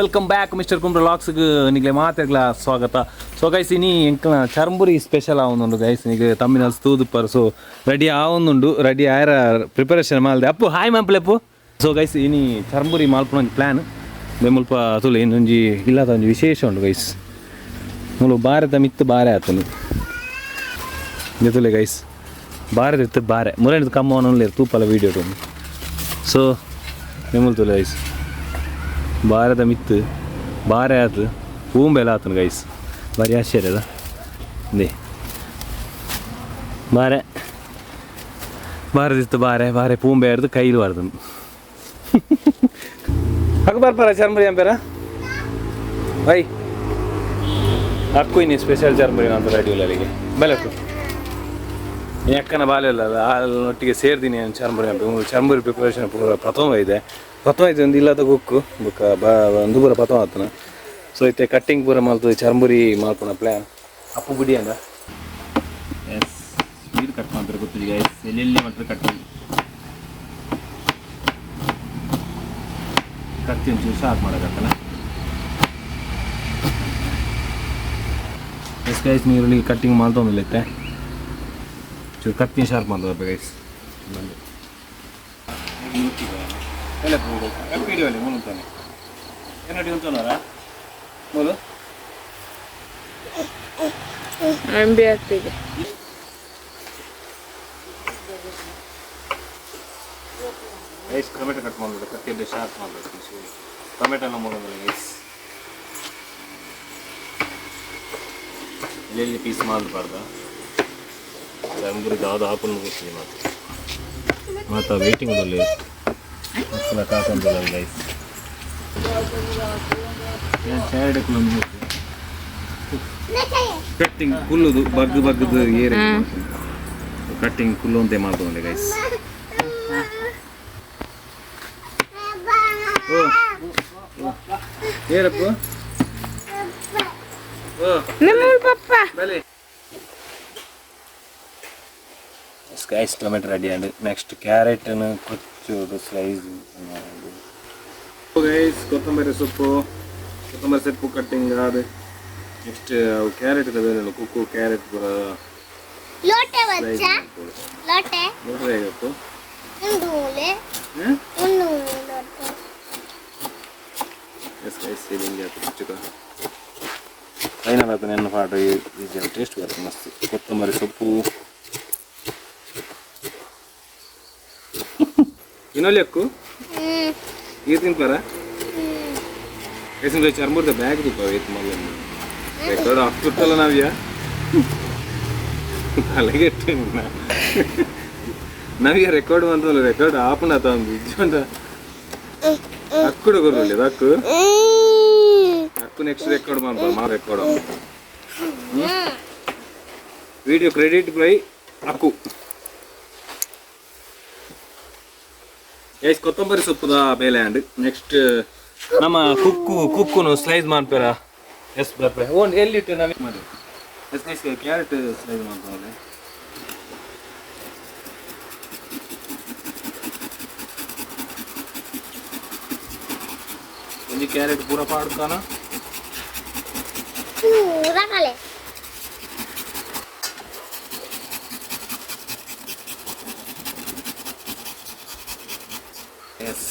Welcome back mister Kumbra ವ್ಲಾಗ್ಸ್ಗೆ ನಿಮಗೆ ಮಾತೆಗ್ಲ ಸ್ವಾಗತ. ಸೊ ಗೈಸ್ ಇನಿ ಎಂಕ್ಲ ಚರ್ಮುರಿ ಸ್ಪೆಷಲ್ ಆವೊಂದುಂಡು ಗೈಸ್ ನಿಗೆ ತಮ್ಮಿನ ತೂದುಪ್ಪರು. ಸೊ ರೆಡಿ ಆವೊಂದುಂಡು, ರೆಡಿ ಆಯರ ಪ್ರಿಪರೇಷನ್ ಮಾಲ್ದೆ ಅಪ್ಪು ಹಾಯ್ ಮಂಪ್ಲೆಪ್ಪು. ಸೊ ಗೈಸ್ ಇನಿ ಚರ್ಮುರಿ ಮಾಲ್ಪುನ ಒಂದು ಪ್ಲ್ಯಾನ್ ಬೆಮ್ಮಲ್ಪ ತುಳು ಇನ್ನೊಂಜಿ ಇಲ್ಲದ ಒಂದು ವಿಶೇಷ ಉಂಡು ಗೈಸ್. ಮುಳು ಬಾರದ ಮಿತ್ತು ಬಾರೆ ಆತನು ತುಲೆ ಗೈಸ್, ಬಾರದ ಇತ್ತು ಬಾರೆ ಮುರೇನು ಕಮ್ಮವನಲ್ಲಿ ತೂಪಲ ವೀಡಿಯೋ ಟು. ಸೊ ಬೆಮ್ಮಲ್ ತುಲೆ ಗೈಸ್ ಬಾರದ ಮಿತ್ತು ಬಾರೆ ಆತು ಪೂಂಬೆಲ್ಲ ಆತನು ಗೈಸ್. ಭಾರಿ ಆಶ್ಚರ್ಯ ಅದ ದೇ ಬಾರೆ ಬಾರದಿತ್ತು ಬಾರೆ ಬಾರೆ ಪೂಂಬೆ ಆಡ್ದು ಕೈಲು ಬಾರ್ದನು ಹಕ್ಕ ಬರ್ಪಾರ ಚರ್ಮುರಿ ಅಂಪೇರ ಬೈ ಹಕ್ಕು ಇನ್ನಿ ಸ್ಪೆಷಲ್ ಚರ್ಮುರಿ ಅಂತ ರೆಡಿಯುಲ್ಲಲ್ಲಿಗೆ ಬೆಳಕು ಎಕ್ಕನ ಬಾಲೆ ಇಲ್ಲ ಒಟ್ಟಿಗೆ ಸೇರ್ತೀನಿ ಚರ್ಮುರಿ ಅಂತ. ಚರ್ಮುರಿ ಪ್ರಿಪರೇಷನ್ ಪೂರ ಪ್ರಥಮ ಇದೆ ಒಂದು ಇಲ್ಲದ ಗುಕ್ಕು ಬುಕ್ಕ ಒಂದು ಪೂರ ಪ್ರಥಮ ಆತನ. ಸೊ ಇತ್ತೆ ಕಟ್ಟಿಂಗ್ ಪೂರ ಮಾಡ್ತದೆ ಚರ್ಮುರಿ ಮಾಡ್ಕೊಳ ಪ್ಲ್ಯಾನ್ ಅಪ್ಪು ಬಿಡಿ ಅಂದ ಎಸ್ ಸ್ಪೀಡ್ ಕಟ್ ಮಾಡ್ತಾರೆ ಗೊತ್ತಿಲ್ಲ ಗೈಸ್, ಎಲ್ಲೆಲ್ಲಿ ಮಾಡ್ತಾರೆ ಕಟ್ಟಿಂಗ್ ಕತ್ತಿ ಒಂಚೂರು ಶಾರ್ಪ್ ಮಾಡೋಕ್ಕಲ್ಲ. ಎಸ್ ಗೈಸ್ ನೀರಲ್ಲಿ ಕಟ್ಟಿಂಗ್ ಮಾಡ್ತೊಂದಿಲ್ಲ ಇತ್ತೆ ಚೂರು ಕತ್ತಿ ಶಾರ್ಪ್ ಮಾಡ್ತದೆ ಗೈಸ್. ಬಂದು ಎಲ್ಲ ವಿಡಿಯೋಲಿ ಮುಳುತ್ತಾನೆ ಏನಡಿ ಉಂಟನವರ ಮೂಲು ಅಂಬಿ ಆಗ್ತಿದೆ. ಗೈಸ್ ಟೊಮೆಟೊ ಕಟ್ ಮಾಡಬೇಕು, ಕತ್ತಿಯಲ್ಲಿ ಶಾರ್ಪ್ ಮಾಡಬೇಕು. ಟೊಮೆಟೊನ ಮಾಡೋದಿಲ್ಲ ಗೈಸ್, ಎಲ್ಲೆಲ್ಲಿ ಪೀಸ್ ಮಾಡಬಾರ್ದು. ಚರ್ಮುರಿ ಯಾವುದು ಹಾಕೊಂಡು ಗೊತ್ತಿದೆ ಮತ್ತು ವೇಟಿಂಗಲ್ಲಿ ಮಕ್ಕಳ ಕಾಕಂದಿಲ್ಲ ಗೈಸ್. ಕಟ್ಟಿಂಗ್ ಕುಲ್ಲುದು ಬಗ್ಗದು ಏರಿ ಕಟ್ಟಿಂಗ್ ಕುಲ್ಲು ಅಂತ ಮಾಡ್ತೊಂಡೆ ಗೈಸ್. ಏರಪ್ಪ guys tomato ready and next ಕ್ಯಾರೆಟನ್ನು ಕೊಚ್ಚೋದು ಸ್ಲೈಸ್ ಗೈಸ್. ಕೊತ್ತಂಬರಿ ಸೊಪ್ಪು ಕಟ್ಟಿಂಗ್ ಆದ ನೆಕ್ಸ್ಟ್ ಕ್ಯಾರೆಟ್ ಬೇರೆ ಕುಕ್ಕು ಕ್ಯಾರೆಟ್ ಪೂರ ಫೈನಲ್ ಆತ ನೆನ್ನ ಪಾಟ ಈಸಿ ಟೇಸ್ಟ್ ಬರುತ್ತೆ ಮಸ್ತ್. ಕೊತ್ತಂಬರಿ ಸೊಪ್ಪು ಇನ್ನೊಲ್ಲಿ ಅಕ್ಕು ಇದು ತಿನ್ಪಾರ ಯಾಕಂದ್ರೆ ಚರ್ಮುರ್ದ ಬ್ಯಾಗ್ ತುಪ್ಪ ಐತೆ ಮಗ ರೆಕಾರ್ಡ್ ಆಗ್ತಿರ್ತಲ್ಲ ನಾವ್ಯಾ ಅಲ್ಲಿಗೆ ನಾವ್ಯಾ ರೆಕಾರ್ಡ್ ಅಂತಲ್ಲ ರೆಕಾರ್ಡ್ ಆಪಣ ತಂದು ಇಜ್ಜಂತ ಅಕ್ಕುಡ ಗೊರ್ರಲ್ಲಿ ಅಕ್ಕು ಅಕ್ಕು ನೆಕ್ಸ್ಟ್ ರೆಕಾರ್ಡ್ ಮಾಡ್ಬೋದು ಮಾ ರೆಕಾರ್ಡ್ ವಿಡಿಯೋ ಕ್ರೆಡಿಟ್ ಬೈ ಅಕ್ಕು. ಎಸ್ ಕೊತ್ತಂಬರಿ ಸೊಪ್ಪುದ ಬೇಲೆ ಆ್ಯಂಡ್ ನೆಕ್ಸ್ಟ್ ನಮ್ಮ ಕುಕ್ಕುನು ಸ್ಲೈಸ್ ಮಾಡ್ಪೇರ ಎಸ್ ಬರ್ಪೆ ಓನ್ ಎಲ್ಲಿಟ್ಟು ನಾವೇ ಮಾಡಿ ಎಸ್ ಗೈಸ್ ಕ್ಯಾರೆಟ್ ಸ್ಲೈಸ್ ಮಾಡ್ತಾರೆ. ಒಂದು ಕ್ಯಾರೆಟ್ ಪೂರ ಪಾಡ್ತಾನ ಎಸ್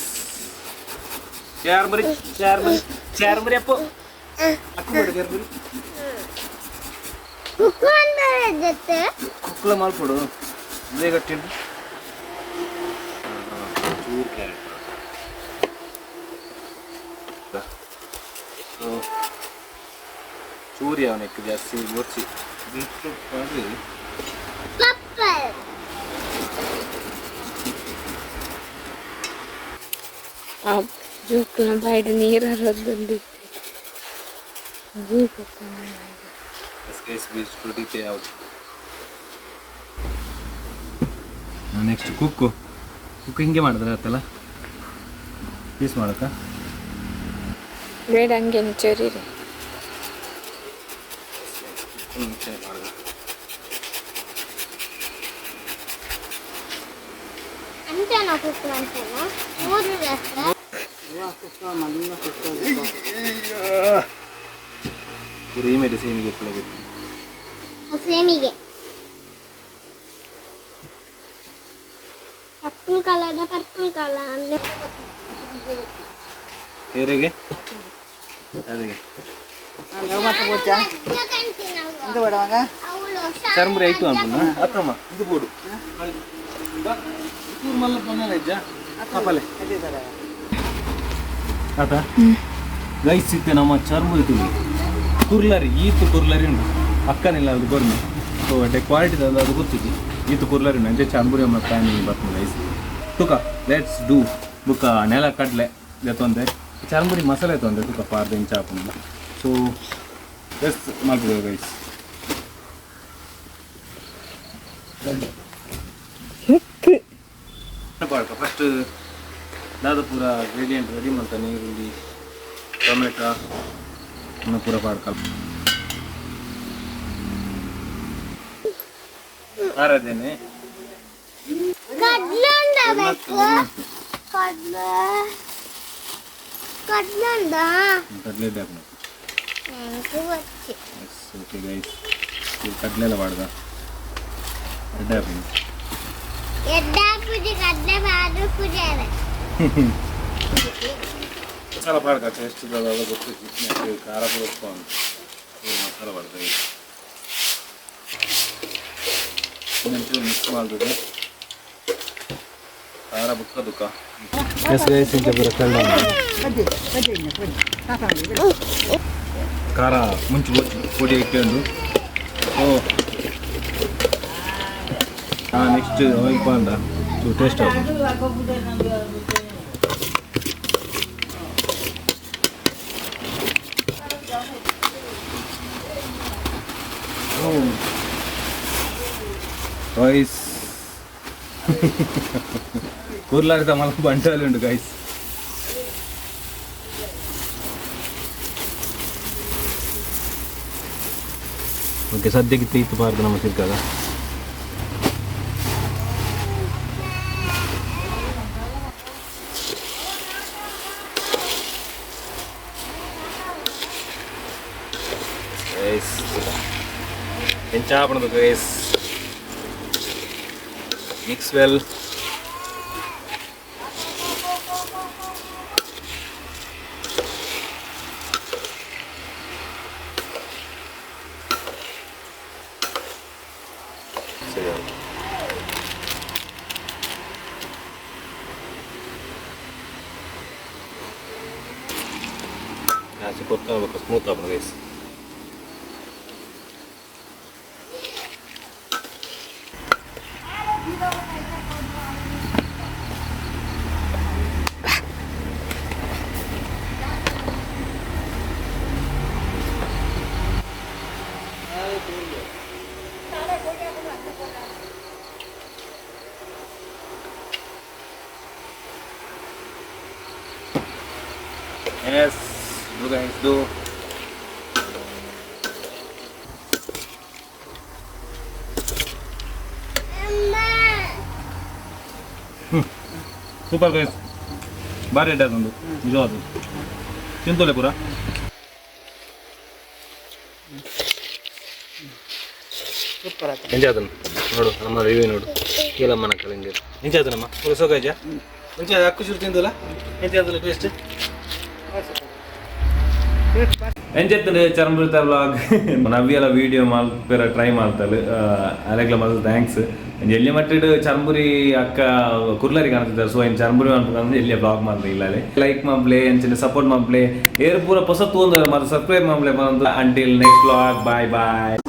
ಚಾರ್ಮರಿ ಅಪ್ಪು ಅಕ್ಕು ಬಿಡು ಚಾರ್ಮರಿ ಕುಕ್ಕಳ ಮಾಡ್ಕೊಡು ಇದೇ ಗಟ್ಟಿಂಡು ಚೂರು ಕ್ಯಾರೆಟ್ ಚೂರಿ ಅವನಕ್ಕೆ ಜಾಸ್ತಿ ಓದಿಸಿ ಬೀಟ್ರೂಟ್ ಮಾಡಿ ಜೂಕ್ಲ ಬೈಡ್ ನೀರು ಹರಿದು ಬಂದಿತ್ತು. ನೆಕ್ಸ್ಟ್ ಕುಕ್ಕು ಹಿಂಗೆ ಮಾಡಿದ್ರೆ ಆತಲ್ಲ ಪೀಸ್ ಮಾಡಕ್ಕ ಬೇಡ ಹಂಗೆ ಚರಿ ಅಂತೆನಾ ಕುಕ್ಕು ಅಂತೆನಾ ಮೂರು ವ್ಯಾಸ ರೆಡಿಮೇಡ್ ಸೇಮಿಗೆ ಇಟ್ಕೊಳ್ಳಬೇಕು. ಸೇಮಿಗೆ ಪರ್ಪಲ್ ಕಲರ್ ಅಂದ್ರೆ ಹೇರಿಗೆ ಅದಕ್ಕೆ ಚರ್ಮುರಿ ಆಯ್ತು ಅನ್ಪುಣ್ಣ ಅತ್ತಮ್ಮ ಇದು ಬೋಡು ಮಲ್ಲ ಬಂದ ಕಪಲೆ ಆತ ಗೈಸ್ ಸಿಗ್ತೆ ನಮ್ಮ ಚರ್ಮುರಿ ತುಳಿ ಕುರ್ಲರಿ ಈತು ಕುರ್ಲರಿ ಉಂಟು ಅಕ್ಕನಿಲ್ಲ ಅದು ಬರ್ಮಿ ಸೊ ಅಡ್ಡೆ ಕ್ವಾಲಿಟಿ ಅದು ಗೊತ್ತಿತ್ತು ಈತು ಕುರ್ಲರಿ ಉಂಟು ಅಂಚೆ ಚರ್ಮುರಿ ಅಮ್ಮ ಪ್ಯಾನ್ ಬರ್ತದೆ ಗೈಸ್ ತುಕ ಲೆಟ್ಸ್ ಡೂ ಬುಕ್ಕ ನೆಲ ಕಡ್ಲೆ ತೊಂದರೆ ಚರ್ಮುರಿ ಮಸಾಲೆ ತೊಂದರೆ ತುಕ ಪಾರ್ದ ಇಂಚ ಹಾಕೊಂಡು ಸೊ ಲೆಟ್ಸ್ ಮಾಡ್ಬೋದು ಗೈಸ್ ಪಾಡ್ಕ ಫಸ್ಟ್ ದಾದ ಪೂರ ಗ್ರೇಡಿಯಂಟ್ ರೆಡಿ ಮಾಡ್ತಾ ನೀರುಳ್ಳಿ ಟೊಮೆಟೊ ಇನ್ನು ಪೂರ ಪಾಡ್ಕ ಆರದೇನೆ ಕಡ್ಲೆ ಓಕೆ ಗೈಸ್ ಕಡ್ಲೆ ಎಲ್ಲ ಪಾಡ್ದ ಮಸಾಲ ಪಾಡ್ಕ ಟೇಸ್ಟ್ ಗೊತ್ತಿತ್ತು ಖಾರ ಪೂರ ಉಪ್ಕೊಂಡು ಮಸಾಲ ಪಾಡ್ತೇವೆ ಇನ್ನೊಂಚೂರು ಮಿಕ್ಸ್ ಮಾಡ್ತದೆ ಖಾರ ಬುಕ್ಕ ದುಃಖ ಖಾರ ಮುಂಚೆ ಪುಡಿ ಇಟ್ಕೊಂಡು ನೆಕ್ಸ್ಟ್ ಆಯಿಲ್ ಪಾಂಡ ಟೇಸ್ಟ್ ಆಗುತ್ತೆ ಗೈಸ್ ಕೂರ್ಲಾರ್ದ ಮಲ ಬಂಟಲ್ಲಿ ಉಂಟು ಗೈಸ್ ಓಕೆ ಸದ್ಯಕ್ಕೆ ಇತ್ತು ಪಾರ್ದು ನಮ್ಮ ಸಿಕ್ಕಾಗ ಗೈಸ್ ಎಂಚಾಪಣದು ಗೈಸ್ ಮಿಕ್ಸ್ ವೆಲ್ ಕೊಡ್ತಾ ಸ್ಮೂತ್ ಆಗ್ಬೋದು guys Yes, do guys, do. Super guys. ಬಾರಿ ಇಡ್ಡ ಅದೊಂದು ನಿಜವಾದ ತಿಂತೋಲೆ ಪೂರ ಎಂಜಾದನು ನೋಡು ನಮ್ಮ ರಿವ್ಯೂ ನೋಡು ಕೇಳಮ್ಮನ ಕಲಿಂಗೆ ಎಂಜಾದನಮ್ಮ ಪೂರ ಸೋಗೈಜ ಎಂಜಾದ ಅಕ್ಕು ಚೂರು ತಿಂದಲ್ಲ ಎಂಜಾದಲ್ಲ ಟೇಸ್ಟ್ ಎಂಜೆತ್ತಲೆ ಚರ್ಮೃತ ವ್ಲಾಗ್ ನವ್ಯೆಲ್ಲ ವೀಡಿಯೋ ಮಾಲ್ಪೇರ ಟ್ರೈ ಮಾಡ್ತಲ್ಲ ಅಲೆಗ್ಲ ಮಸ್ತ್ ಥ್ಯಾಂಕ್ಸ್ ಎಲ್ಲಿ ಮಟ್ಟಿಡು ಚರ್ಮುರಿ ಅಕ್ಕ ಕುರ್ಲರಿ ಕಾಣ್ತಿದ್ದಾರೆ ಸೊ ಏನು ಚರ್ಮುರಿ ಮಾಡ್ಬೇಕಂದ್ರೆ ಎಲ್ಲಿ ವ್ಲಾಗ್ ಮಾಡ್ದೆ ಇಲ್ಲ ಲೈಕ್ ಮಾಡ್ಲೆ ಎಂಚಿನ ಸಪೋರ್ಟ್ ಮಾಡ್ಲೆ ಏರ್ ಪೂರ ಹೊಸ ತೂಂದ ಮತ್ತೆ ಸಬ್ಸ್ಕ್ರೈಬ್ ಮಾಡ್ಲೆ ಬಂದು ಅಂಟಿಲ್ ನೆಕ್ಸ್ಟ್ ವ್ಲಾಗ್ ಬಾಯ್ ಬಾಯ್